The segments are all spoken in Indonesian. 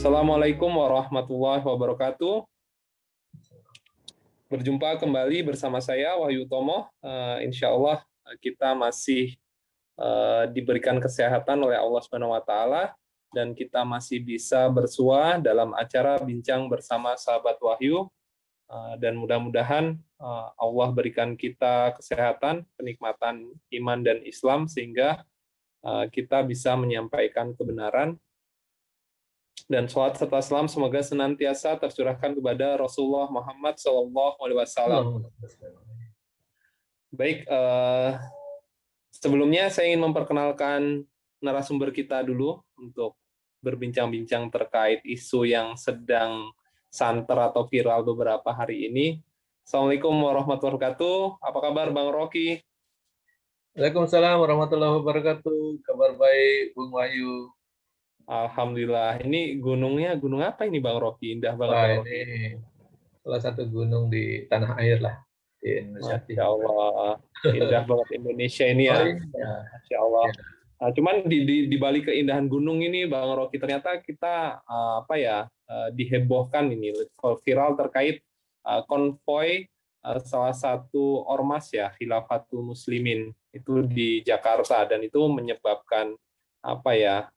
Assalamualaikum warahmatullahi wabarakatuh. Berjumpa kembali bersama saya Wahyu Utomo. Insya Allah kita masih diberikan kesehatan oleh Allah Subhanahu Wa Taala dan kita masih bisa bersua dalam acara bincang bersama sahabat Wahyu. Dan mudah-mudahan Allah berikan kita kesehatan, kenikmatan iman dan Islam sehingga kita bisa menyampaikan kebenaran. Dan sholat serta salam semoga senantiasa tercurahkan kepada Rasulullah Muhammad SAW. Baik, sebelumnya saya ingin memperkenalkan narasumber kita dulu untuk berbincang-bincang terkait isu yang sedang santer atau viral beberapa hari ini. Assalamualaikum warahmatullahi wabarakatuh. Apa kabar Bang Rocky? Waalaikumsalam warahmatullahi wabarakatuh. Kabar baik, Bung Wahyu. Alhamdulillah. Ini gunungnya gunung apa ini Bang Rocky? Indah banget Bang Rocky. Ini salah satu gunung di tanah air lah di Indonesia. Masya Allah, indah banget Indonesia ini ya. Iya. Masya Allah. Ya. Nah, cuman di balik keindahan gunung ini Bang Rocky ternyata kita dihebohkan ini viral terkait konvoy salah satu ormas ya Khilafatul Muslimin itu di Jakarta dan itu menyebabkan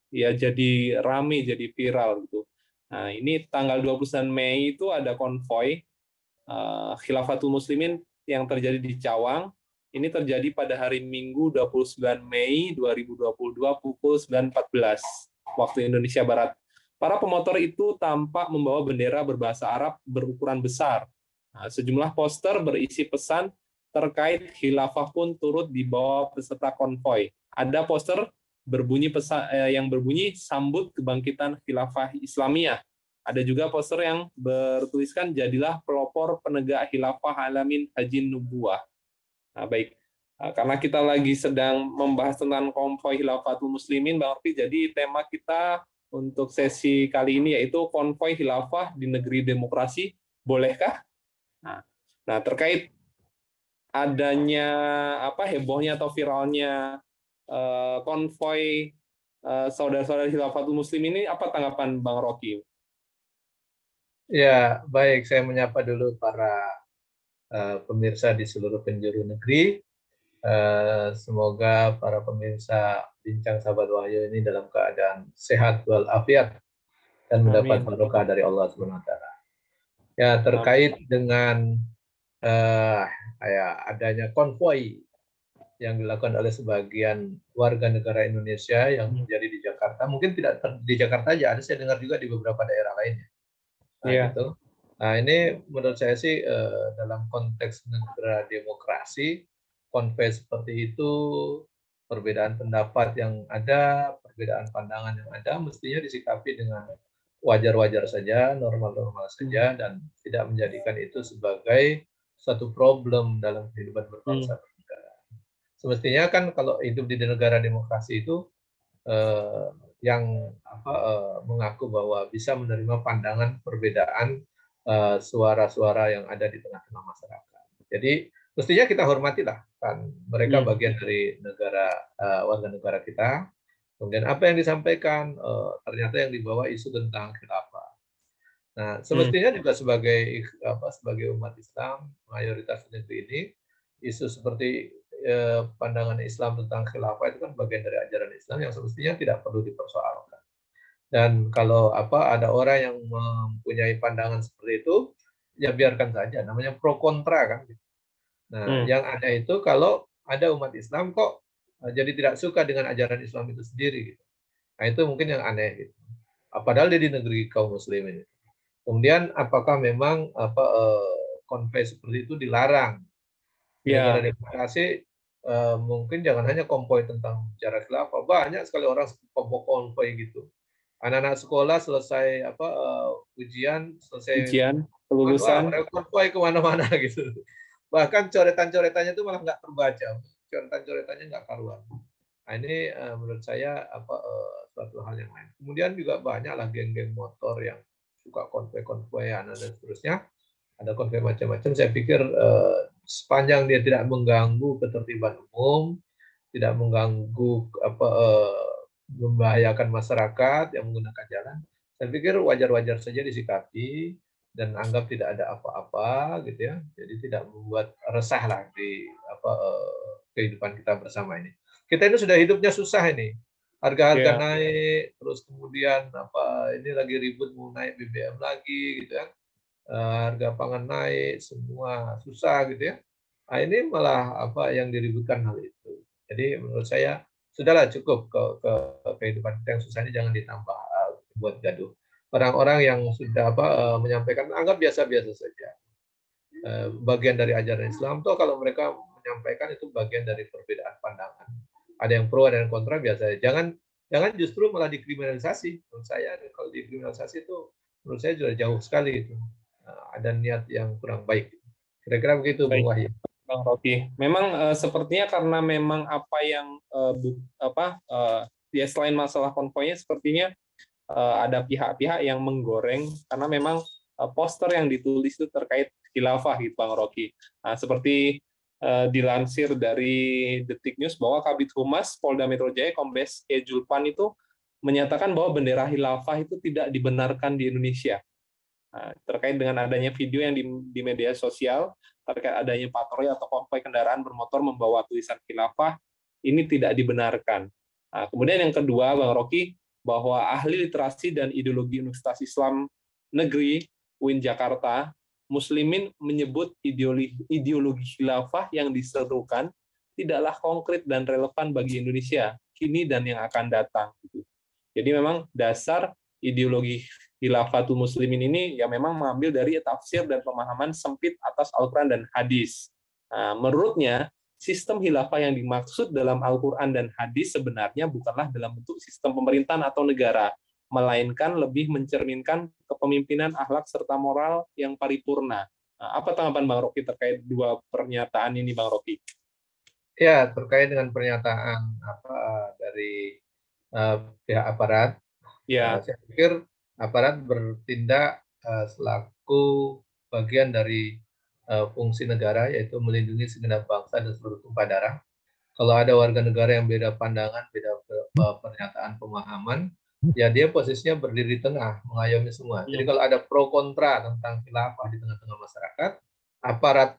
jadi rame, jadi viral gitu. Nah, ini tanggal 29 Mei itu ada konvoy Khilafatul Muslimin yang terjadi di Cawang. Ini terjadi pada hari Minggu 29 Mei 2022 pukul 9.14 waktu Indonesia Barat. Para pemotor itu tampak membawa bendera berbahasa Arab berukuran besar. Nah, sejumlah poster berisi pesan terkait khilafah pun turut dibawa peserta konvoy. Ada poster yang berbunyi sambut kebangkitan khilafah Islamiyah. Ada juga poster yang bertuliskan jadilah pelopor penegak khilafah alamin hajin nubuwah. Nah, baik. Karena kita lagi sedang membahas tentang konvoy Khilafatul Muslimin, Bang Rocky, jadi tema kita untuk sesi kali ini yaitu konvoy khilafah di negeri demokrasi, bolehkah? Nah, terkait adanya hebohnya atau viralnya konvoy saudara-saudara Khilafatul Muslim ini, apa tanggapan Bang Rocky? Ya, baik. Saya menyapa dulu para pemirsa di seluruh penjuru negeri. Semoga para pemirsa Bincang Sahabat Wahyu ini dalam keadaan sehat walafiat dan mendapat barokah dari Allah SWT. Ya, terkait dengan adanya konvoy yang dilakukan oleh sebagian warga negara Indonesia yang terjadi di Jakarta, mungkin tidak di Jakarta aja, ada saya dengar juga di beberapa daerah lainnya. Gitu. Nah, ini menurut saya sih dalam konteks negara demokrasi, konvoy seperti itu, perbedaan pendapat yang ada, perbedaan pandangan yang ada, mestinya disikapi dengan wajar-wajar saja, normal-normal saja, dan tidak menjadikan itu sebagai satu problem dalam kehidupan berbangsa. Semestinya kan kalau hidup di negara demokrasi itu yang mengaku bahwa bisa menerima pandangan perbedaan suara-suara yang ada di tengah-tengah masyarakat. Jadi mestinya kita hormatilah kan mereka bagian dari negara warga negara kita. Kemudian apa yang disampaikan ternyata yang dibawa isu tentang khilafah. Nah, semestinya juga sebagai umat Islam mayoritas negeri ini isu seperti pandangan Islam tentang khilafah itu kan bagian dari ajaran Islam yang semestinya tidak perlu dipersoalkan. Dan kalau ada orang yang mempunyai pandangan seperti itu, ya biarkan saja. Namanya pro kontra kan. Nah, yang aneh itu kalau ada umat Islam kok jadi tidak suka dengan ajaran Islam itu sendiri. Gitu. Nah, itu mungkin yang aneh. Gitu. Padahal dia di negeri kaum muslimin. Kemudian apakah memang konvoy seperti itu dilarang? Di negara demokrasi mungkin jangan hanya konvoy tentang bicara khilafah, banyak sekali orang konvoy gitu. Anak-anak sekolah selesai ujian, kelulusan, mereka konvoy kemana-mana gitu. Bahkan coretan-coretannya itu malah nggak terbaca, coretan-coretannya nggak karuan. Nah, ini menurut saya suatu hal yang lain. Kemudian juga banyaklah geng-geng motor yang suka konvoy-konvoyan dan seterusnya. Ada konvoy macam-macam. Saya pikir sepanjang dia tidak mengganggu ketertiban umum, tidak mengganggu membahayakan masyarakat yang menggunakan jalan, Saya pikir wajar-wajar saja disikapi dan anggap tidak ada apa-apa gitu ya. Jadi tidak membuat resah lah di kehidupan kita bersama ini. Kita ini sudah hidupnya susah ini. Harga-harga Ya, naik, terus kemudian ini lagi ribut mau naik BBM lagi gitu ya. Harga pangan naik, semua susah gitu ya. Nah, ini malah yang diributkan hal itu. Jadi menurut saya sudahlah cukup kehidupan kita yang susah ini jangan ditambah buat gaduh. Orang-orang yang sudah menyampaikan anggap biasa-biasa saja. Bagian dari ajaran Islam tuh kalau mereka menyampaikan itu bagian dari perbedaan pandangan. Ada yang pro, ada yang kontra biasa. Jangan justru malah dikriminalisasi. Menurut saya kalau dikriminalisasi itu menurut saya sudah jauh sekali itu. Ada niat yang kurang baik. Kira-kira begitu, Bung baik, Wahyu. Bang Rocky. Memang sepertinya karena memang apa yang ya selain masalah konvoynya, sepertinya ada pihak-pihak yang menggoreng karena memang poster yang ditulis itu terkait khilafah gitu, Bang Rocky. Nah, seperti dilansir dari Detik News bahwa Kabid Humas Polda Metro Jaya Kombes E. Julpan itu menyatakan bahwa bendera khilafah itu tidak dibenarkan di Indonesia. Nah, terkait dengan adanya video yang di media sosial terkait adanya patroli atau konvoi kendaraan bermotor membawa tulisan khilafah, ini tidak dibenarkan. Nah, kemudian yang kedua, Bang Rocky, bahwa ahli literasi dan ideologi Universitas Islam Negeri UIN Jakarta, Muslimin menyebut ideologi khilafah yang diserukan tidaklah konkret dan relevan bagi Indonesia kini dan yang akan datang. Jadi memang dasar ideologi Khilafatul Muslimin ini ya memang mengambil dari tafsir dan pemahaman sempit atas Al-Quran dan hadis. Nah, menurutnya, sistem khilafah yang dimaksud dalam Al-Quran dan hadis sebenarnya bukanlah dalam bentuk sistem pemerintahan atau negara, melainkan lebih mencerminkan kepemimpinan akhlak serta moral yang paripurna. Nah, apa tanggapan Bang Rocky terkait dua pernyataan ini, Bang Rocky? Ya, terkait dengan pernyataan dari pihak aparat, Ya, saya pikir aparat bertindak selaku bagian dari fungsi negara, yaitu melindungi segenap bangsa dan seluruh tumpah darah. Kalau ada warga negara yang beda pandangan, beda pernyataan, pemahaman, ya dia posisinya berdiri di tengah, mengayomi semua. Jadi kalau ada pro kontra tentang khilafah di tengah-tengah masyarakat, aparat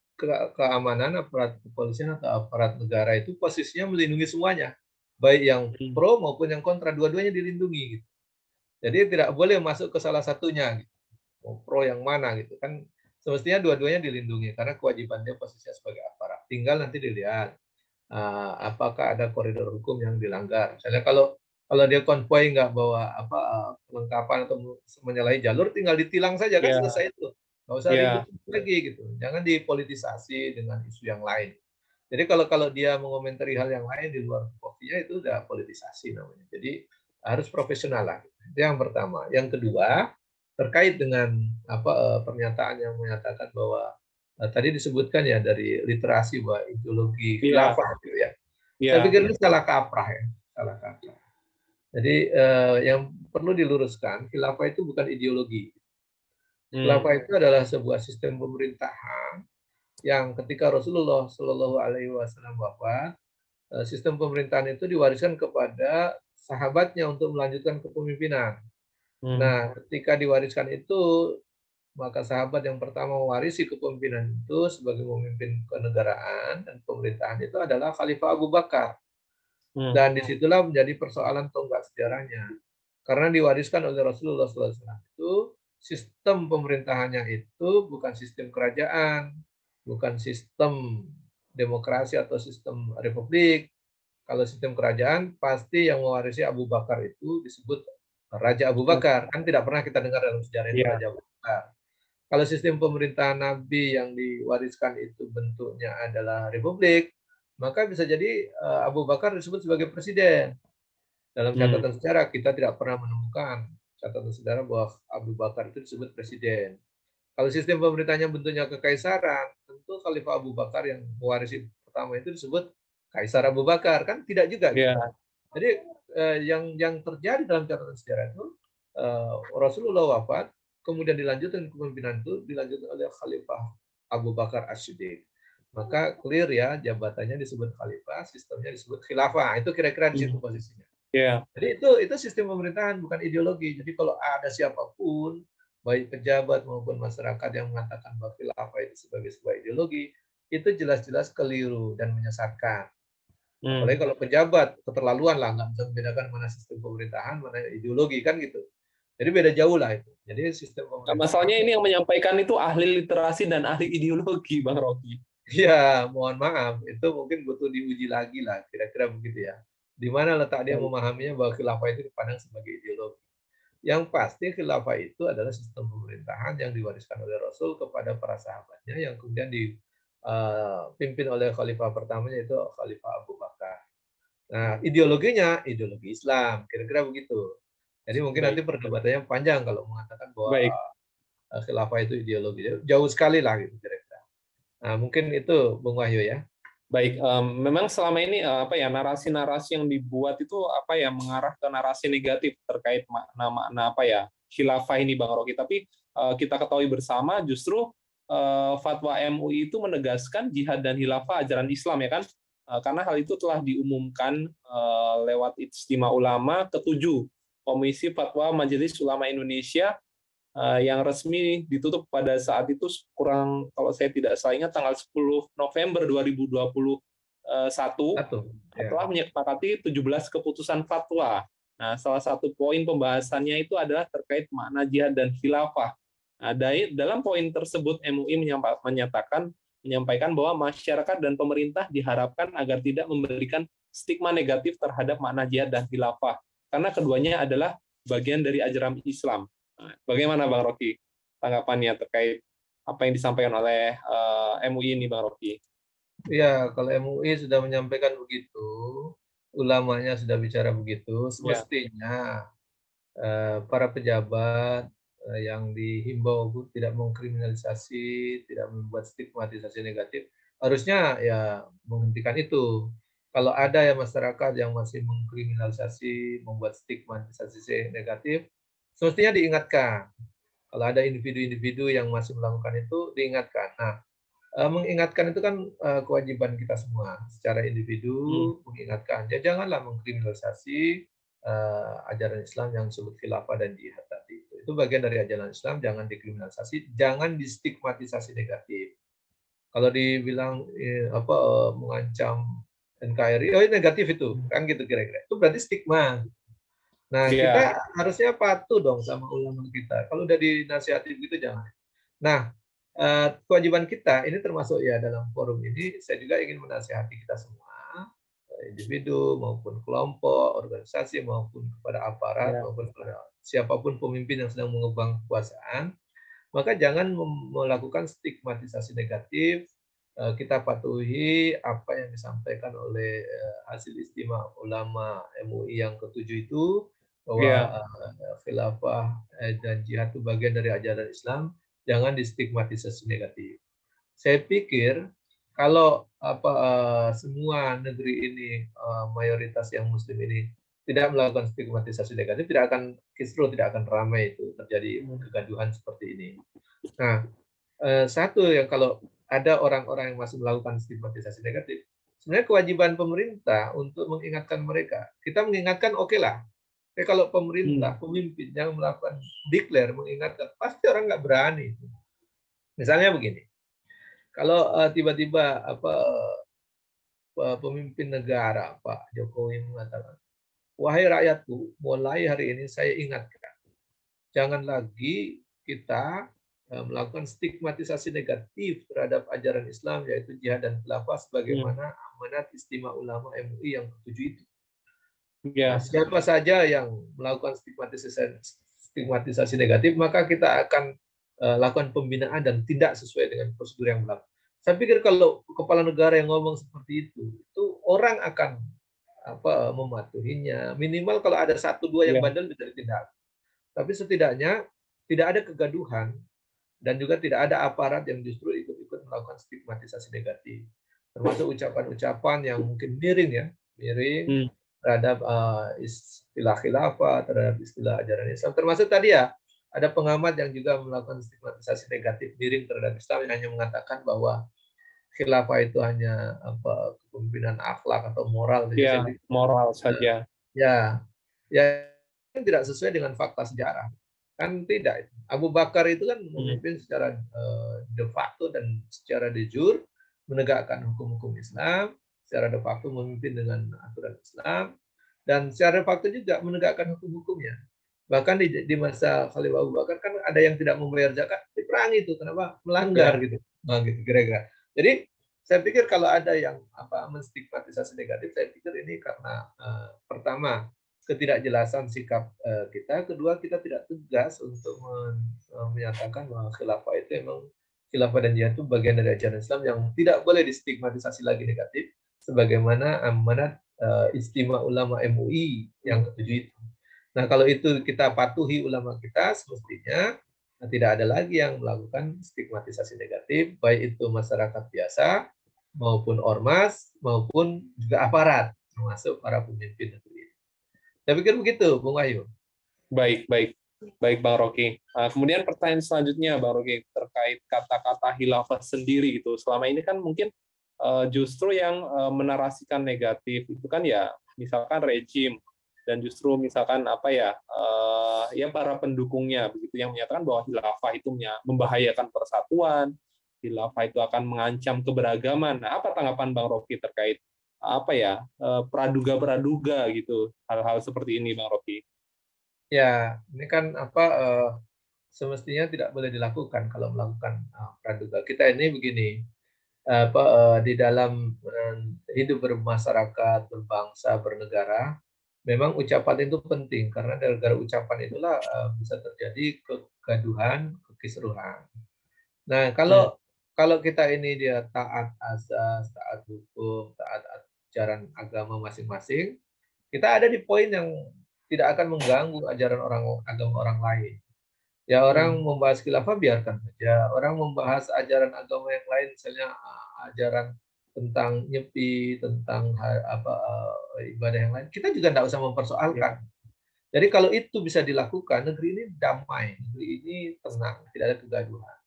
keamanan, aparat kepolisian atau aparat negara itu posisinya melindungi semuanya, baik yang pro maupun yang kontra, dua-duanya dilindungi. Gitu. Jadi tidak boleh masuk ke salah satunya, gitu. Mau pro yang mana gitu kan? Semestinya dua-duanya dilindungi karena kewajiban dia posisinya sebagai aparat. Tinggal nanti dilihat apakah ada koridor hukum yang dilanggar. Misalnya kalau dia konvoi nggak bawa kelengkapan atau menyalahi jalur, tinggal ditilang saja kan ya, selesai itu. Nggak usah ribut ya, lagi gitu. Jangan dipolitisasi dengan isu yang lain. Jadi kalau dia mengomentari hal yang lain di luar kopinya itu udah politisasi namanya. Jadi harus profesional lah. Itu yang pertama. Yang kedua terkait dengan pernyataan yang menyatakan bahwa tadi disebutkan ya dari literasi bahwa ideologi ya, khilafah gitu ya. Saya ya, pikir ini salah kaprah ya, salah kaprah. Jadi yang perlu diluruskan, khilafah itu bukan ideologi. Khilafah itu adalah sebuah sistem pemerintahan yang ketika Rasulullah Shallallahu Alaihi Wasallam wafat, sistem pemerintahan itu diwariskan kepada sahabatnya untuk melanjutkan kepemimpinan. Nah, ketika diwariskan itu, maka sahabat yang pertama mewarisi kepemimpinan itu sebagai pemimpin kenegaraan dan pemerintahan itu adalah Khalifah Abu Bakar. Dan disitulah menjadi persoalan tonggak sejarahnya. Karena diwariskan oleh Rasulullah SAW itu, sistem pemerintahannya itu bukan sistem kerajaan, bukan sistem demokrasi atau sistem republik. Kalau sistem kerajaan, pasti yang mewarisi Abu Bakar itu disebut Raja Abu Bakar. Kan tidak pernah kita dengar dalam sejarah itu ya, Raja Abu Bakar. Kalau sistem pemerintahan Nabi yang diwariskan itu bentuknya adalah republik, maka bisa jadi Abu Bakar disebut sebagai presiden. Dalam catatan sejarah kita tidak pernah menemukan catatan sejarah bahwa Abu Bakar itu disebut presiden. Kalau sistem pemerintahnya bentuknya kekaisaran, tentu Khalifah Abu Bakar yang mewarisi pertama itu disebut Kaisar Abu Bakar, kan tidak juga gitu. ya, Jadi yang terjadi dalam catatan sejarah itu Rasulullah wafat, kemudian dilanjutkan kepemimpinan itu dilanjutkan oleh Khalifah Abu Bakar As-Siddiq. Maka clear ya, jabatannya disebut khalifah, sistemnya disebut khilafah. Itu kira-kira di situ posisinya. Ya. Jadi itu sistem pemerintahan, bukan ideologi. Jadi kalau ada siapapun, baik pejabat maupun masyarakat yang mengatakan bahwa khilafah itu sebagai sebuah ideologi, itu jelas-jelas keliru dan menyesatkan. Apalagi kalau pejabat, keterlaluan lah, nggak bisa membedakan mana sistem pemerintahan, mana ideologi, kan gitu. Jadi beda jauh lah itu. Jadi sistem Nah, pemerintahan, masalahnya ini yang menyampaikan itu ahli literasi dan ahli ideologi, Bang Rocky. ya mohon maaf, itu mungkin butuh diuji lagi lah, kira-kira begitu ya. Di mana letak dia Baik. memahaminya bahwa khilafah itu dipandang sebagai ideologi. Yang pasti khilafah itu adalah sistem pemerintahan yang diwariskan oleh Rasul kepada para sahabatnya yang kemudian dipimpin oleh khalifah pertamanya itu Khalifah Abu Bakar. Nah, ideologinya ideologi Islam, kira-kira begitu. Jadi mungkin nanti Baik. perdebatannya panjang kalau mengatakan bahwa Baik. khilafah itu ideologi. Jauh sekali lah gitu kira-kira. Nah, mungkin itu Bung Wahyu ya. Baik, memang selama ini apa ya, narasi-narasi yang dibuat itu apa ya, mengarah ke narasi negatif terkait makna-makna apa ya, khilafah ini, Bang Rocky. Tapi kita ketahui bersama justru fatwa MUI itu menegaskan jihad dan khilafah ajaran Islam ya kan. Karena hal itu telah diumumkan lewat Ijtima Ulama ke-7 Komisi Fatwa Majelis Ulama Indonesia yang resmi ditutup pada saat itu kurang, kalau saya tidak salah ingat, tanggal 10 November 2021 Satu. Ya. telah menyepakati 17 keputusan fatwa. Nah, salah satu poin pembahasannya itu adalah terkait makna jihad dan khilafah. Nah, dalam poin tersebut MUI menyampaikan bahwa masyarakat dan pemerintah diharapkan agar tidak memberikan stigma negatif terhadap makna jihad dan khilafah, karena keduanya adalah bagian dari ajaran Islam. Nah, bagaimana Bang Rocky tanggapannya terkait apa yang disampaikan oleh MUI ini, Bang Rocky? Ya, kalau MUI sudah menyampaikan begitu, ulamanya sudah bicara begitu, Ya. semestinya para pejabat yang dihimbau tidak mengkriminalisasi, tidak membuat stigmatisasi negatif, harusnya ya menghentikan itu. Kalau ada ya masyarakat yang masih mengkriminalisasi, membuat stigmatisasi negatif, semestinya diingatkan. Kalau ada individu-individu yang masih melakukan itu, diingatkan. Nah, mengingatkan itu kan kewajiban kita semua secara individu, mengingatkan. Ya janganlah mengkriminalisasi ajaran Islam yang disebut khilafah dan jihad tadi. Itu bagian dari ajaran Islam, jangan dikriminalisasi, jangan distigmatisasi negatif. Kalau dibilang mengancam NKRI, oh ini negatif itu, kan gitu kira-kira. Itu berarti stigma. Nah, Ya. kita harusnya patuh dong sama ulama kita. Kalau udah dinasihati gitu jangan. Nah, kewajiban kita ini termasuk ya dalam forum ini, saya juga ingin menasihati kita semua, individu maupun kelompok, organisasi maupun kepada aparat Ya. maupun kepada siapapun pemimpin yang sedang mengemban kekuasaan, maka jangan melakukan stigmatisasi negatif. Kita patuhi apa yang disampaikan oleh hasil istimewa ulama MUI yang ke-7 itu, bahwa Ya. khilafah dan jihad itu bagian dari ajaran Islam, jangan distigmatisasi negatif. Saya pikir kalau semua negeri ini mayoritas yang Muslim ini tidak melakukan stigmatisasi negatif, justru tidak akan ramai itu terjadi kegaduhan seperti ini. Nah, satu yang kalau ada orang-orang yang masih melakukan stigmatisasi negatif, sebenarnya kewajiban pemerintah untuk mengingatkan mereka. Kita mengingatkan oke lah. Tapi kalau pemerintah, pemimpin yang melakukan declare, mengingatkan, pasti orang nggak berani. Misalnya begini, kalau tiba-tiba pemimpin negara Pak Jokowi mengatakan, wahai rakyatku, mulai hari ini saya ingatkan, jangan lagi kita melakukan stigmatisasi negatif terhadap ajaran Islam, yaitu jihad dan khilafah, sebagaimana amanat istimewa ulama MUI yang ke-7 itu. Nah, Ya. siapa saja yang melakukan stigmatisasi negatif, maka kita akan lakukan pembinaan dan tidak sesuai dengan prosedur yang berlaku. Saya pikir kalau kepala negara yang ngomong seperti itu orang akan mematuhinya. Minimal kalau ada satu dua yang Ya. bandel bisa ditindak. Tapi setidaknya tidak ada kegaduhan dan juga tidak ada aparat yang justru ikut-ikut melakukan stigmatisasi negatif. Termasuk ucapan-ucapan yang mungkin miring terhadap istilah khilafah, terhadap istilah ajaran Islam. Termasuk tadi ya, ada pengamat yang juga melakukan stigmatisasi negatif miring terhadap Islam yang hanya mengatakan bahwa khilafah itu hanya kepemimpinan akhlak atau moral. Ya, moral saja. Ya, ya kan tidak sesuai dengan fakta sejarah. Kan tidak. Abu Bakar itu kan memimpin secara de facto dan secara de jure menegakkan hukum-hukum Islam, secara de facto memimpin dengan aturan Islam, dan secara de facto juga menegakkan hukum-hukumnya. Bahkan di masa Khalifah Abu Bakar kan ada yang tidak membayar zakat, diperangi itu. Kenapa? Melanggar Ya, gitu. Nah, gitu kira-kira. Jadi saya pikir kalau ada yang menstigmatisasi negatif, saya pikir ini karena pertama ketidakjelasan sikap kita, kedua kita tidak tegas untuk menyatakan bahwa khilafah itu emang khilafah dan jihad itu bagian dari ajaran Islam yang tidak boleh distigmatisasi lagi negatif, sebagaimana amanat Istimewa Ulama MUI yang ketujuh itu. Nah, kalau itu kita patuhi ulama kita, semestinya tidak ada lagi yang melakukan stigmatisasi negatif, baik itu masyarakat biasa, maupun ormas, maupun juga aparat, termasuk para pemimpin negeri. Saya pikir begitu, Bung Wahyu. baik, baik. Baik, Bang Rocky. Kemudian pertanyaan selanjutnya, Bang Rocky, terkait kata-kata khilafah sendiri gitu. Selama ini kan mungkin justru yang menarasikan negatif itu kan ya misalkan rejim, dan justru misalkan apa ya ya para pendukungnya begitu yang menyatakan bahwa khilafah itu membahayakan persatuan, khilafah itu akan mengancam keberagaman. Nah, apa tanggapan Bang Rocky terkait apa ya praduga-praduga gitu hal-hal seperti ini, Bang Rocky? Ya, ini kan semestinya tidak boleh dilakukan kalau melakukan praduga. Kita ini begini, di dalam hidup bermasyarakat, berbangsa, bernegara, memang ucapan itu penting karena dari ucapan itulah bisa terjadi kegaduhan, kekisruhan. Nah, Hmm. kalau kita ini dia taat azas, taat hukum, taat ajaran agama masing-masing, kita ada di poin yang tidak akan mengganggu ajaran agama orang lain. Ya, orang Hmm. membahas khilafah biarkan saja. Orang membahas ajaran agama yang lain, misalnya ajaran tentang nyepi, tentang ibadah yang lain, kita juga tidak usah Ya. mempersoalkan. Jadi kalau itu bisa dilakukan, negeri ini damai, negeri ini tenang, tidak ada kegaduhan.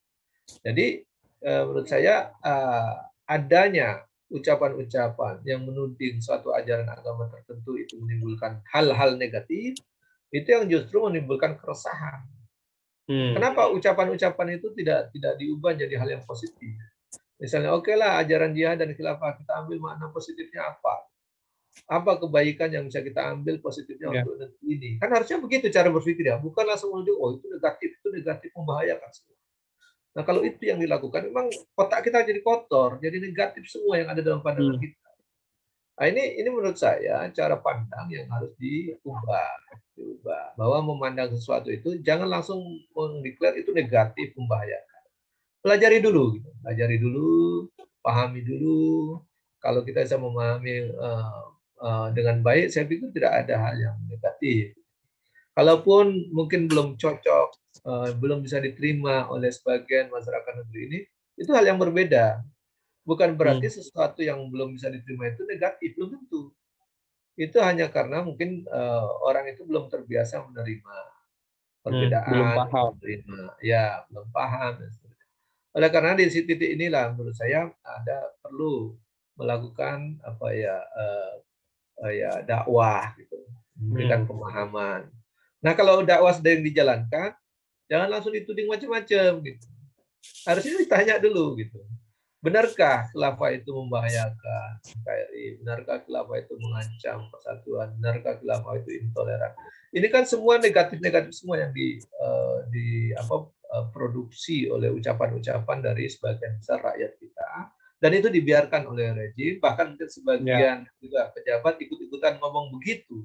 Jadi menurut saya adanya ucapan-ucapan yang menuding suatu ajaran agama tertentu itu menimbulkan hal-hal negatif, itu yang justru menimbulkan keresahan. Hmm. Kenapa ucapan-ucapan itu tidak diubah jadi hal yang positif? Misalnya, oke lah ajaran jihad dan khilafah kita ambil makna positifnya apa? Apa kebaikan yang bisa kita ambil positifnya Ya. untuk negeri ini? Kan harusnya begitu cara berpikir ya, bukan langsung menuduh, oh itu negatif, membahayakan semua. Nah kalau itu yang dilakukan, memang otak kita jadi kotor, jadi negatif semua yang ada dalam pandangan Hmm. kita. Nah, ini menurut saya cara pandang yang harus diubah. Bahwa memandang sesuatu itu jangan langsung mendeklar itu negatif, membahayakan. Pelajari dulu, gitu. Pelajari dulu, pahami dulu. Kalau kita bisa memahami dengan baik, saya pikir tidak ada hal yang negatif. Kalaupun mungkin belum cocok, belum bisa diterima oleh sebagian masyarakat negeri ini, itu hal yang berbeda. Bukan berarti Hmm. sesuatu yang belum bisa diterima itu negatif, belum tentu. Itu hanya karena mungkin orang itu belum terbiasa menerima Belum perbedaan, paham. menerima ya belum paham. Oleh karena di titik inilah menurut saya ada perlu melakukan apa ya ya dakwah gitu, memberikan Hmm. pemahaman. Nah kalau dakwah sedang dijalankan, jangan langsung dituding macam-macam gitu. Harusnya ditanya dulu gitu. Benarkah khilafah itu membahayakan NKRI? Benarkah khilafah itu mengancam persatuan? Benarkah khilafah itu intoleran? Ini kan semua negatif-negatif semua yang produksi oleh ucapan-ucapan dari sebagian besar rakyat kita, dan itu dibiarkan oleh rejim, bahkan mungkin Ya. sebagian juga pejabat ikut-ikutan ngomong begitu,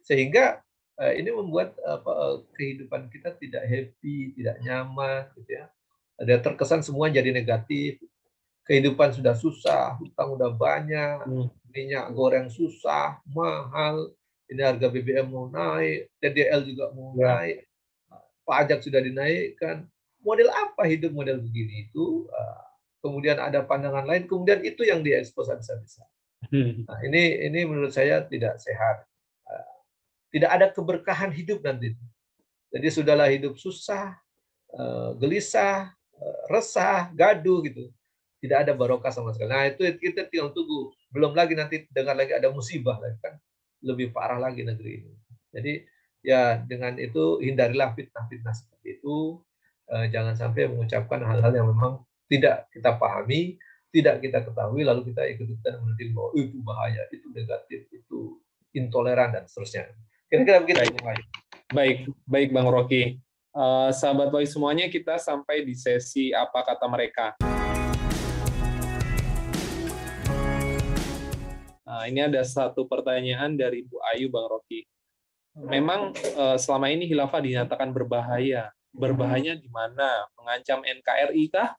sehingga ini membuat kehidupan kita tidak happy, tidak nyaman, gitu ya. Ada terkesan semua jadi negatif. Kehidupan sudah susah, hutang udah banyak, Hmm. minyak goreng susah, mahal, ini harga BBM mau naik, TDL juga mau Ya. naik, pajak sudah dinaikkan. Model apa hidup model begini itu? Kemudian ada pandangan lain, kemudian itu yang diekspos habis-habisan. Hmm. Nah, ini menurut saya tidak sehat. Tidak ada keberkahan hidup nanti. Jadi sudahlah hidup susah, gelisah, resah, gaduh gitu. Tidak ada barokah sama sekali. Nah itu kita tinggal tunggu. Belum lagi nanti dengar lagi ada musibah lagi kan. lebih parah lagi negeri ini. Jadi ya dengan itu hindarilah fitnah-fitnah seperti itu. Jangan sampai mengucapkan hal-hal yang memang tidak kita pahami, tidak kita ketahui, lalu kita ikut-ikutan menuding bahwa itu bahaya, itu negatif, itu intoleran dan seterusnya. Kira-kira begitu. Baik Bang Rocky. Sahabat Wahyu semuanya, kita sampai di sesi apa kata mereka. Ini ada satu pertanyaan dari Bu Ayu, Bang Rocky. Memang selama ini khilafah dinyatakan berbahaya. Berbahayanya di mana? Mengancam NKRI kah?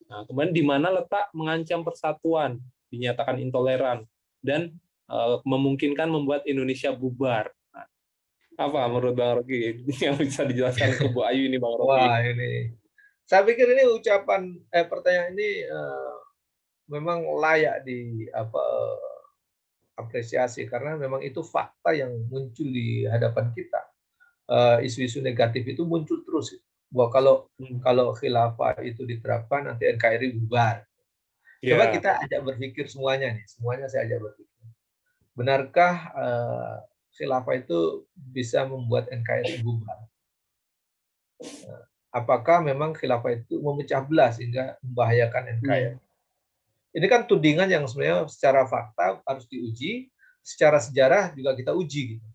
Nah, kemudian di mana letak mengancam persatuan, dinyatakan intoleran, dan memungkinkan membuat Indonesia bubar. Nah, apa menurut Bang Rocky yang bisa dijelaskan ke Bu Ayu ini, Bang Rocky? Wah, ini saya pikir ini pertanyaan ini memang layak di apresiasi karena memang itu fakta yang muncul di hadapan kita. Isu-isu negatif itu muncul terus. Bahwa kalau khilafah itu diterapkan nanti NKRI bubar. Coba kita ajak berpikir semuanya nih, semuanya saya ajak berpikir. Benarkah khilafah itu bisa membuat NKRI bubar? Apakah memang khilafah itu memecah belah sehingga membahayakan NKRI? Ini kan tudingan yang sebenarnya secara fakta harus diuji, secara sejarah juga kita uji gitu.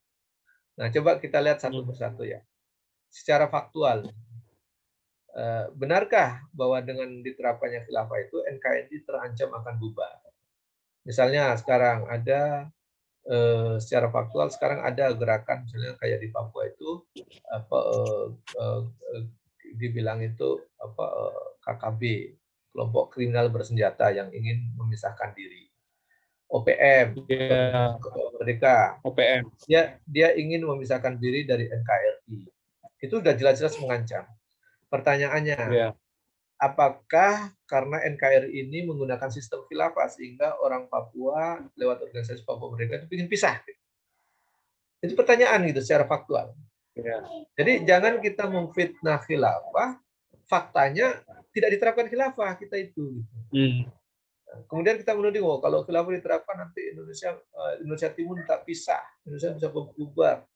Nah, coba kita lihat satu persatu ya. Secara faktual, benarkah bahwa dengan diterapkannya khilafah itu NKRI terancam akan bubar? Misalnya sekarang ada secara faktual sekarang ada gerakan misalnya kayak di Papua itu dibilang itu KKB, kelompok kriminal bersenjata yang ingin memisahkan diri. OPM, Merdeka, OPM. Dia ingin memisahkan diri dari NKRI. Itu sudah jelas-jelas mengancam. Pertanyaannya, apakah karena NKRI ini menggunakan sistem khilafah sehingga orang Papua lewat organisasi Papua Merdeka itu ingin pisah? Itu pertanyaan gitu secara faktual. Jadi jangan kita memfitnah khilafah, faktanya tidak diterapkan khilafah kita itu. Kemudian kita menuding, kalau khilafah diterapkan nanti Indonesia Timur tak pisah, Indonesia bisa bubar.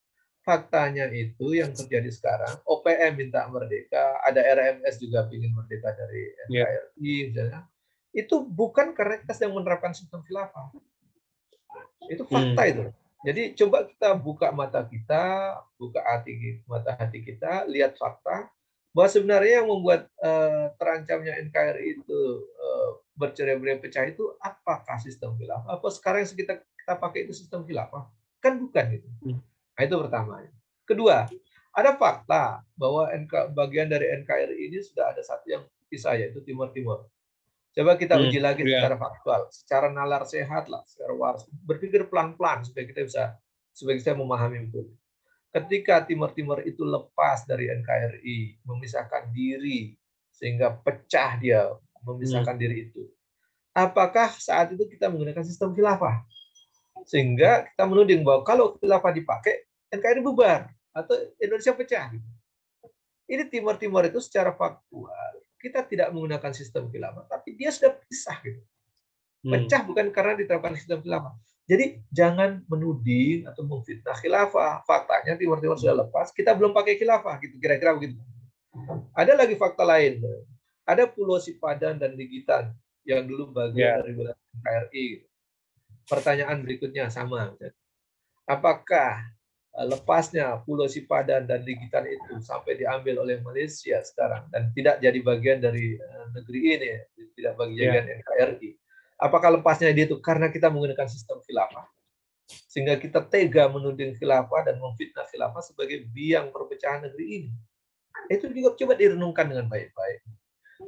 Faktanya itu yang terjadi sekarang, OPM minta merdeka, ada RMS juga ingin merdeka dari NKRI misalnya. Itu bukan karena kita sedang menerapkan sistem khilafah. Itu fakta itu. Jadi coba kita buka mata kita, buka mata hati kita, lihat fakta bahwa sebenarnya yang membuat terancamnya NKRI itu bercerai-berai pecah itu apakah sistem khilafah? Apa sekarang yang kita pakai itu sistem khilafah? Kan bukan gitu. Nah, itu pertama. Kedua, ada fakta bahwa bagian dari NKRI ini sudah ada satu yang pisah, yaitu Timur Timur. Coba kita uji lagi secara faktual, secara nalar sehat lah, secara waras. Berpikir pelan-pelan supaya kita bisa memahami betul. Ketika Timur Timur itu lepas dari NKRI, memisahkan diri sehingga pecah dia, memisahkan diri itu. Apakah saat itu kita menggunakan sistem khilafah? Sehingga kita menuding bahwa kalau khilafah dipakai, NKRI bubar atau Indonesia pecah. Ini Timur Timur itu secara faktual kita tidak menggunakan sistem khilafah, tapi dia sudah pisah gitu. Pecah bukan karena diterapkan sistem khilafah. Jadi jangan menuding atau memfitnah khilafah. Faktanya Timur Timur sudah lepas, kita belum pakai khilafah gitu, kira-kira begitu. Ada lagi fakta lain. Ada Pulau Sipadan dan Ligitan yang dulu bagian dari wilayah NKRI. Pertanyaan berikutnya sama. Apakah lepasnya Pulau Sipadan dan Ligitan itu sampai diambil oleh Malaysia sekarang dan tidak jadi bagian dari negeri ini, tidak bagian NKRI? Apakah lepasnya itu karena kita menggunakan sistem khilafah? Sehingga kita tega menuding khilafah dan memfitnah khilafah sebagai biang perpecahan negeri ini. Itu juga coba direnungkan dengan baik-baik.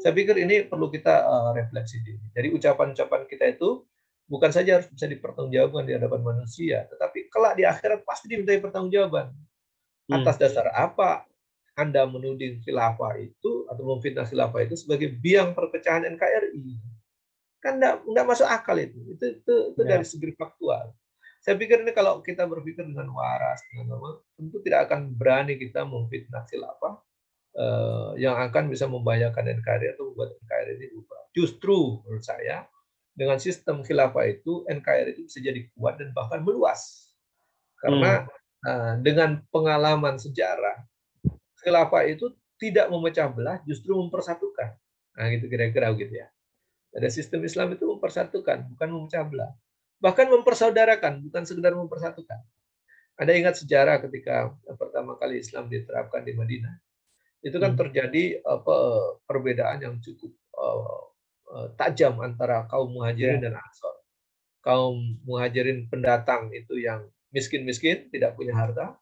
Saya pikir ini perlu kita refleksi diri. Jadi ucapan-ucapan kita itu bukan saja harus bisa dipertanggungjawabkan di hadapan manusia, tetapi kelak di akhirat pasti dimintai pertanggungjawaban. Atas dasar apa Anda menuding khilafah itu atau memfitnah khilafah itu sebagai biang perpecahan NKRI? Kan enggak masuk akal itu. Itu dari segi faktual. Saya pikir ini kalau kita berpikir dengan waras, tentu tidak akan berani kita memfitnah khilafah yang akan bisa membahayakan NKRI atau membuat NKRI ini berubah. Justru menurut saya dengan sistem khilafah itu NKRI itu bisa jadi kuat dan bahkan meluas Karena dengan pengalaman sejarah, khilafah itu tidak memecah belah, justru mempersatukan. Nah, gitu kira-kira gitu ya. Ada sistem Islam itu mempersatukan, bukan memecah belah. Bahkan mempersaudarakan, bukan sekedar mempersatukan. Ada ingat sejarah ketika pertama kali Islam diterapkan di Madinah, itu kan terjadi perbedaan yang cukup tajam antara kaum Muhajirin dan Ansor. Kaum Muhajirin pendatang itu yang miskin-miskin, tidak punya harta.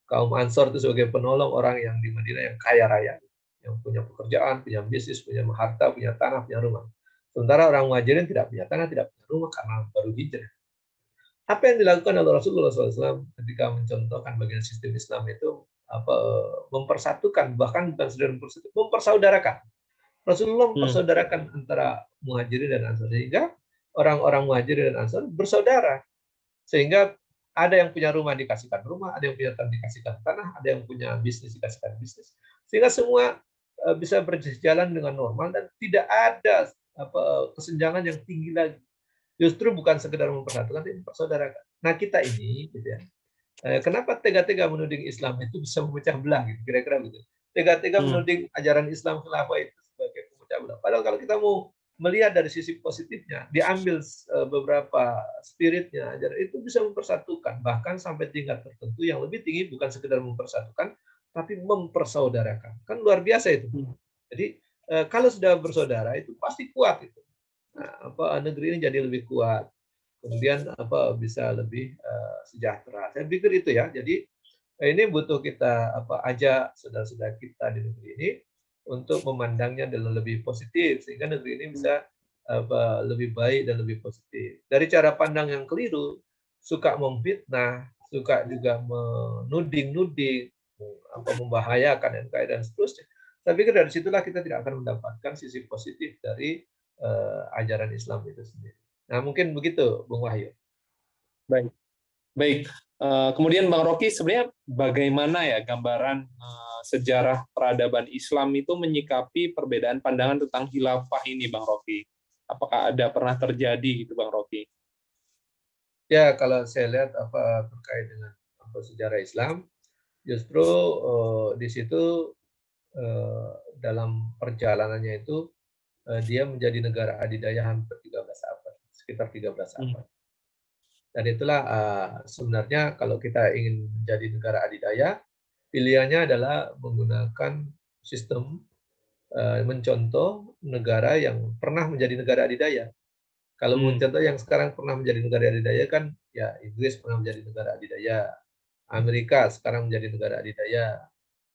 Kaum Ansor itu sebagai penolong orang yang di Madinah yang kaya raya, yang punya pekerjaan, punya bisnis, punya harta, punya tanah, punya rumah. Sementara orang Muhajirin tidak punya tanah, tidak punya rumah karena baru hijrah. Apa yang dilakukan oleh Rasulullah SAW ketika mencontohkan bagian sistem Islam itu mempersatukan, bahkan bukan sekedar mempersaudarakan. Rasulullah mempersaudarakan antara Muhajirin dan Ansor, sehingga orang-orang Muhajirin dan Ansor bersaudara, sehingga ada yang punya rumah dikasihkan rumah, ada yang punya tanah dikasihkan tanah, ada yang punya bisnis dikasihkan bisnis, sehingga semua bisa berjalan dengan normal dan tidak ada kesenjangan yang tinggi lagi. Justru bukan sekedar mempersatukan, tapi mempersaudarakan. Nah, kita ini, gitu ya, kenapa tega-tega menuding Islam itu bisa memecah belah, gitu, kira-kira gitu. Tega-tega menuding ajaran Islam khilafah itu sebagai pemecah belah. Padahal kalau kita mau melihat dari sisi positifnya, diambil beberapa spiritnya, ajaran itu bisa mempersatukan, bahkan sampai tingkat tertentu yang lebih tinggi, bukan sekedar mempersatukan, tapi mempersaudarakan. Kan luar biasa itu. Jadi kalau sudah bersaudara itu pasti kuat itu. Nah, negeri ini jadi lebih kuat, kemudian bisa lebih sejahtera. Saya pikir itu ya. Jadi ini butuh kita ajak saudara-saudara kita di negeri ini untuk memandangnya dengan lebih positif, sehingga negeri ini bisa lebih baik dan lebih positif. Dari cara pandang yang keliru, suka memfitnah, suka juga menuding-nuding, membahayakan NKRI dan seterusnya. Saya pikir dari situlah kita tidak akan mendapatkan sisi positif dari ajaran Islam itu sendiri. Nah, mungkin begitu, Bung Wahyu. Baik. Baik. Kemudian Bang Rocky, sebenarnya bagaimana ya gambaran sejarah peradaban Islam itu menyikapi perbedaan pandangan tentang khilafah ini, Bang Rocky? Apakah ada pernah terjadi gitu, Bang Rocky? Ya, kalau saya lihat terkait dengan sejarah Islam, justru di situ dalam perjalanannya itu dia menjadi negara adidaya hampir 13 abad, sekitar 13 abad. Dan itulah sebenarnya kalau kita ingin menjadi negara adidaya, pilihannya adalah menggunakan sistem mencontoh negara yang pernah menjadi negara adidaya. Kalau mencontoh yang sekarang pernah menjadi negara adidaya kan, ya Inggris pernah menjadi negara adidaya, Amerika sekarang menjadi negara adidaya,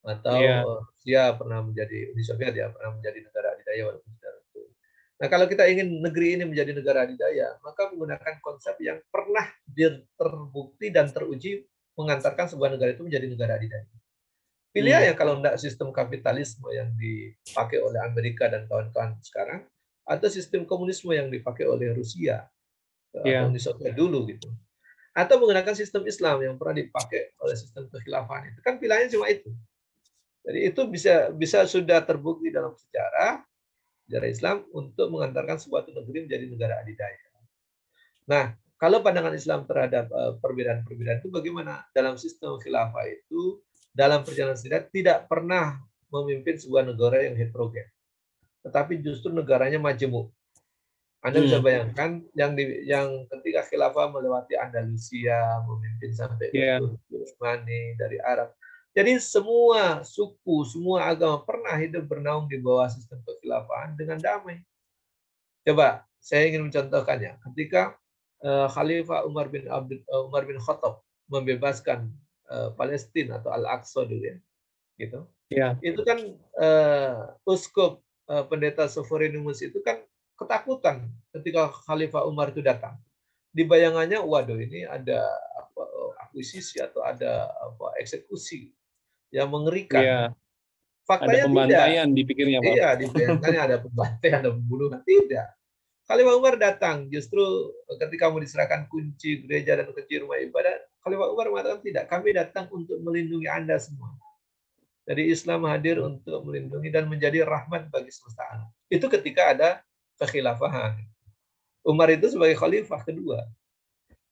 atau Rusia pernah menjadi, Uni Soviet ya pernah menjadi negara adidaya walaupun sudah runtuh. Nah, kalau kita ingin negeri ini menjadi negara adidaya, maka menggunakan konsep yang pernah terbukti dan teruji mengantarkan sebuah negara itu menjadi negara adidaya. Pilihannya kalau tidak sistem kapitalisme yang dipakai oleh Amerika dan kawan-kawan sekarang, atau sistem komunisme yang dipakai oleh Rusia atau Uni Soviet dulu gitu, atau menggunakan sistem Islam yang pernah dipakai oleh sistem kekhilafahan itu, kan pilihannya cuma itu. Jadi itu bisa sudah terbukti dalam sejarah Islam untuk mengantarkan suatu negeri menjadi negara adidaya. Nah, kalau pandangan Islam terhadap perbedaan-perbedaan itu bagaimana? Dalam sistem khilafah itu, dalam perjalanan sejarah tidak pernah memimpin sebuah negara yang heterogen, tetapi justru negaranya majemuk. Anda bisa bayangkan yang ketika khilafah melewati Andalusia, memimpin sampai ke Turki, Utsmani, dari Arab. Jadi semua suku, semua agama pernah hidup bernaung di bawah sistem kekhilafahan dengan damai. Coba saya ingin mencontohkannya. Ketika Khalifah Umar bin Khattab membebaskan Palestina atau Al-Aqsa dulu ya, gitu. Itu kan uskup pendeta Sophoninus itu kan ketakutan ketika Khalifah Umar itu datang. Di bayangannya, waduh ini ada akuisisi atau ada eksekusi yang mengerikan. Faktanya ada pembantaian tidak. Dipikirnya, Pak. Iya, dipikirnya ada pembantaian, ada pembunuhan. Tidak. Khalifah Umar datang, justru ketika mau diserahkan kunci gereja dan kunci rumah ibadah, Khalifah Umar mengatakan tidak, kami datang untuk melindungi Anda semua. Jadi Islam hadir untuk melindungi dan menjadi rahmat bagi semesta alam. Itu ketika ada kekhilafahan. Umar itu sebagai khalifah kedua.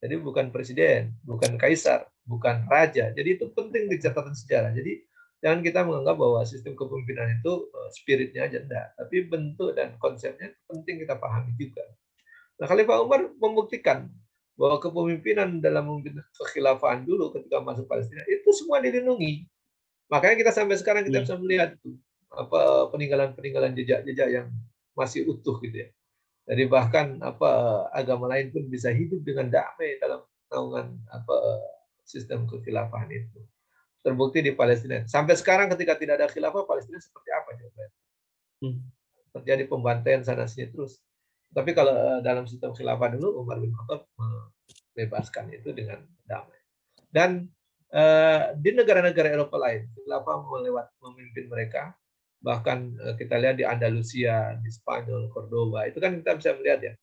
Jadi bukan presiden, bukan kaisar, bukan raja. Jadi itu penting di catatan sejarah. Jadi jangan kita menganggap bahwa sistem kepemimpinan itu spiritnya aja enggak, tapi bentuk dan konsepnya penting kita pahami juga. Nah, Khalifah Umar membuktikan bahwa kepemimpinan dalam memimpin kekhilafahan dulu ketika masuk Palestina itu semua dilindungi. Makanya kita sampai sekarang kita bisa melihat itu apa peninggalan-peninggalan jejak-jejak yang masih utuh gitu ya. Jadi bahkan agama lain pun bisa hidup dengan damai dalam naungan sistem kekhilafahan itu. Terbukti di Palestina. Sampai sekarang ketika tidak ada khilafah, Palestina seperti apa coba? Terjadi pembantaian sana sini terus. Tapi kalau dalam sistem khilafah dulu, Umar bin Khattab membebaskan itu dengan damai. Dan di negara-negara Eropa lain, khilafah memimpin mereka. Bahkan kita lihat di Andalusia, di Spanyol, Cordoba, itu kan kita bisa melihat ya,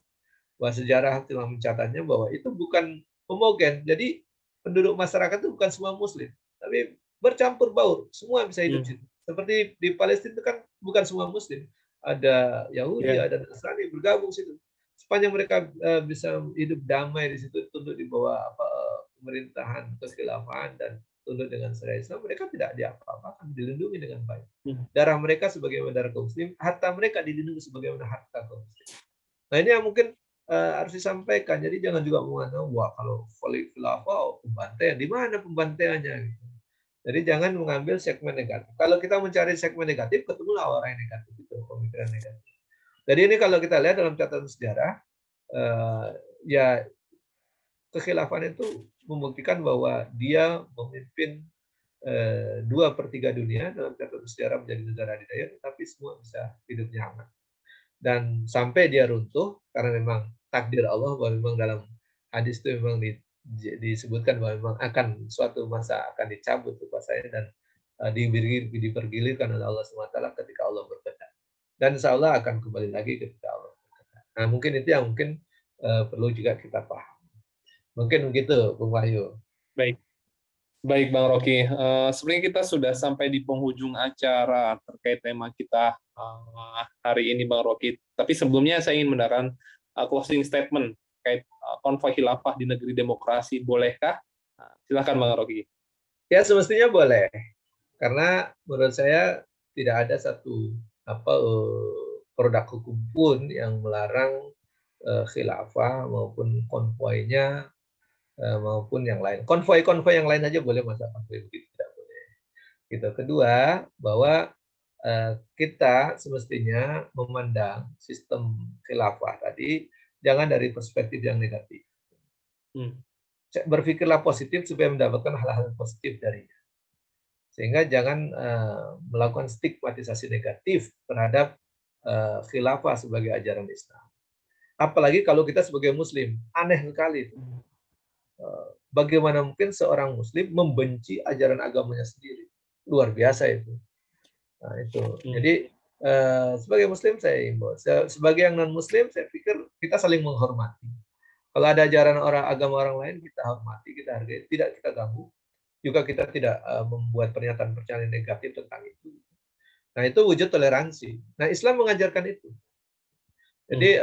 bahwa sejarah telah mencatatnya bahwa itu bukan homogen. Jadi penduduk masyarakat itu bukan semua Muslim, tapi bercampur baur, semua bisa hidup situ. Seperti di Palestina itu kan bukan semua Muslim, ada Yahudi, ada Nasrani bergabung situ. Sepanjang mereka bisa hidup damai di situ, tunduk di bawah pemerintahan kekhilafahan dan tunduk dengan syariat Islam, mereka tidak diapa-apakan, dilindungi dengan baik. Darah mereka sebagaimana darah kaum muslim, harta mereka dilindungi sebagaimana harta kaum muslim. Nah ini yang mungkin harus disampaikan. Jadi jangan juga mengatakan, wah kalau khilafah pembantaian, di mana pembantaiannya? Jadi jangan mengambil segmen negatif. Kalau kita mencari segmen negatif, ketemulah orang yang negatif itu, pemikiran negatif. Jadi ini kalau kita lihat dalam catatan sejarah, ya kekhilafahan itu membuktikan bahwa dia memimpin 2/3 dunia dalam catatan sejarah menjadi negara adidaya, tetapi semua bisa hidup nyaman. Dan sampai dia runtuh, karena memang takdir Allah, bahwa memang dalam hadis itu memang disebutkan bahwa memang akan suatu masa akan dicabut kekuasaannya dan dipergilirkan oleh Allah SWT ketika Allah berkehendak. Dan insya Allah akan kembali lagi ketika Allah berkehendak. Nah mungkin itu yang mungkin perlu juga kita paham. Mungkin begitu, Bung Wahyu. Baik. Baik, Bang Rocky. Sebenarnya kita sudah sampai di penghujung acara terkait tema kita hari ini, Bang Rocky. Tapi sebelumnya saya ingin mendengarkan closing statement terkait konvoi khilafah di negeri demokrasi. Bolehkah? Silakan, Bang Rocky. Ya, semestinya boleh. Karena menurut saya tidak ada satu produk hukum pun yang melarang khilafah maupun konvoinya maupun yang lain. Konvoi-konvoi yang lain aja boleh, masa konvoi begitu tidak boleh. Gitu. Kedua, bahwa kita semestinya memandang sistem khilafah tadi jangan dari perspektif yang negatif. Berpikirlah positif supaya mendapatkan hal-hal positif darinya. Sehingga jangan melakukan stigmatisasi negatif terhadap khilafah sebagai ajaran Islam. Apalagi kalau kita sebagai Muslim, aneh sekali itu. Bagaimana mungkin seorang Muslim membenci ajaran agamanya sendiri? Luar biasa itu. Nah, itu. Jadi sebagai Muslim saya imbau, sebagai yang non Muslim saya pikir kita saling menghormati. Kalau ada ajaran agama orang lain kita hormati, kita hargai, tidak kita ganggu. Juga kita tidak membuat pernyataan-pernyataan negatif tentang itu. Nah itu wujud toleransi. Nah Islam mengajarkan itu. Jadi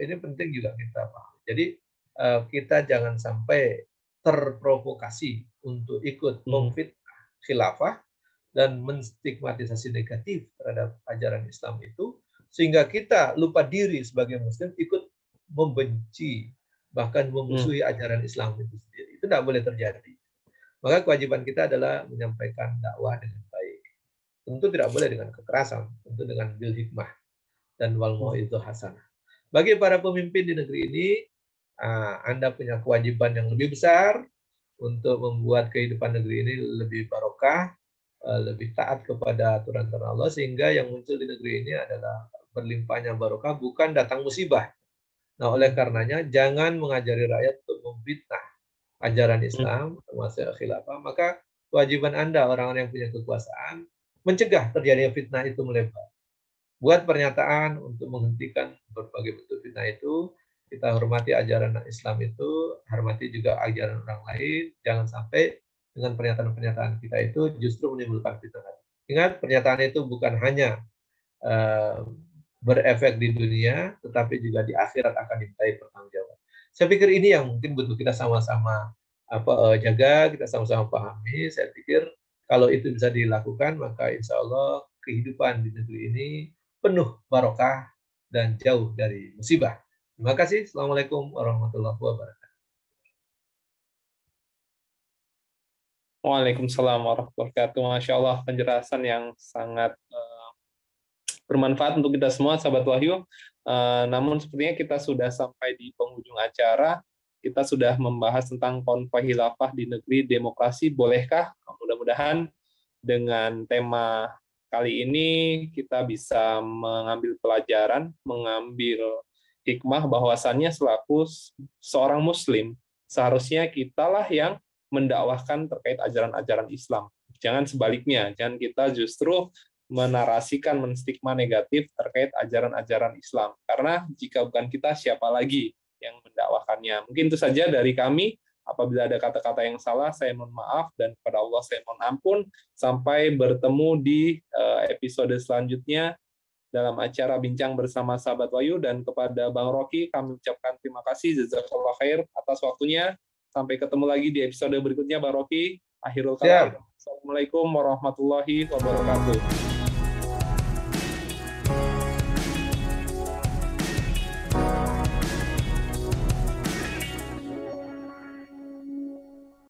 ini penting juga kita paham. Jadi kita jangan sampai terprovokasi untuk ikut memfitnah khilafah dan menstigmatisasi negatif terhadap ajaran Islam itu, sehingga kita lupa diri sebagai Muslim ikut membenci bahkan memusuhi ajaran Islam itu sendiri. Itu tidak boleh terjadi. Maka kewajiban kita adalah menyampaikan dakwah dengan baik. Tentu tidak boleh dengan kekerasan, tentu dengan bil hikmah dan wal mau'izah hasanah. Bagi para pemimpin di negeri ini, Anda punya kewajiban yang lebih besar untuk membuat kehidupan negeri ini lebih barokah, lebih taat kepada aturan-aturan Allah, sehingga yang muncul di negeri ini adalah berlimpahnya barokah, bukan datang musibah. Nah, oleh karenanya jangan mengajari rakyat untuk memfitnah ajaran Islam, termasuk khilafah. Maka kewajiban Anda, orang-orang yang punya kekuasaan, mencegah terjadinya fitnah itu melebar. Buat pernyataan untuk menghentikan berbagai bentuk fitnah itu. Kita hormati ajaran Islam itu, hormati juga ajaran orang lain. Jangan sampai dengan pernyataan-pernyataan kita itu justru menimbulkan fitnah. Ingat, pernyataan itu bukan hanya berefek di dunia, tetapi juga di akhirat akan dimintai pertanggungjawaban. Saya pikir ini yang mungkin butuh kita sama-sama jaga, kita sama-sama pahami. Saya pikir kalau itu bisa dilakukan, maka insya Allah kehidupan di negeri ini penuh barokah dan jauh dari musibah. Terima kasih. Assalamualaikum warahmatullahi wabarakatuh. Waalaikumsalam warahmatullahi wabarakatuh. Masya Allah, penjelasan yang sangat bermanfaat untuk kita semua, sahabat Wahyu. Namun sepertinya kita sudah sampai di penghujung acara. Kita sudah membahas tentang konvoi khilafah di negeri demokrasi. Bolehkah? Mudah-mudahan dengan tema kali ini kita bisa mengambil pelajaran, mengambil hikmah bahwasannya selaku seorang Muslim, seharusnya kitalah yang mendakwahkan terkait ajaran-ajaran Islam. Jangan sebaliknya, jangan kita justru menarasikan, menstigma negatif terkait ajaran-ajaran Islam. Karena jika bukan kita, siapa lagi yang mendakwahkannya? Mungkin itu saja dari kami. Apabila ada kata-kata yang salah, saya mohon maaf, dan kepada Allah saya mohon ampun. Sampai bertemu di episode selanjutnya dalam acara Bincang Bersama Sahabat Wahyu, dan kepada Bang Rocky kami ucapkan terima kasih, jazakallah khair atas waktunya. Sampai ketemu lagi di episode berikutnya, Bang Rocky. Akhirul kalam. Assalamualaikum warahmatullahi wabarakatuh.